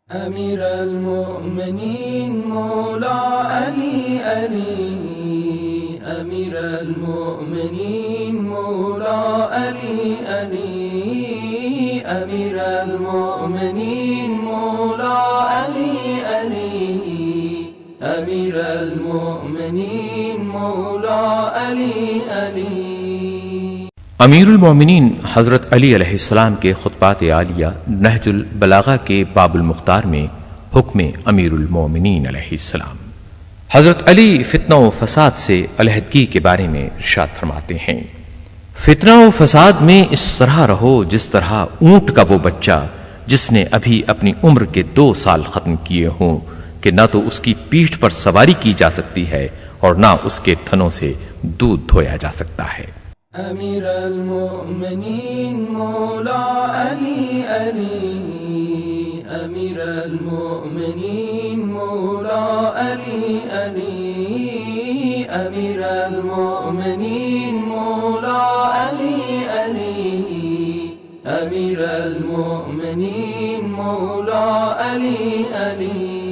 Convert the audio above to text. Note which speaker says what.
Speaker 1: أمير المؤمنين مولا علي علي، أمير المؤمنين مولا علي علي، أمير المؤمنين مولا علي علي، أمير المؤمنين مولا علي علي।
Speaker 2: अमीरुल मोमिनीन हज़रत अली अलैहिस्सलाम के खुतबात आलिया नहजुल बलागा के बाबुल मुख्तार में हुक्म अमीरुल मोमिनीन अलैहिस्सलाम। हज़रत अली फितना व फसाद से अलहदगी के बारे में इरशाद फरमाते हैं, फितना व फसाद में इस तरह रहो जिस तरह ऊंट का वो बच्चा जिसने अभी अपनी उम्र के 2 साल खत्म किए हों कि न तो उसकी पीठ पर सवारी की जा सकती है और न उसके थनों से दूध धोया जा सकता है।
Speaker 1: أمير المؤمنين مولا علي علي، أمير المؤمنين مولا علي علي، أمير المؤمنين مولا علي علي، أمير المؤمنين مولا علي علي।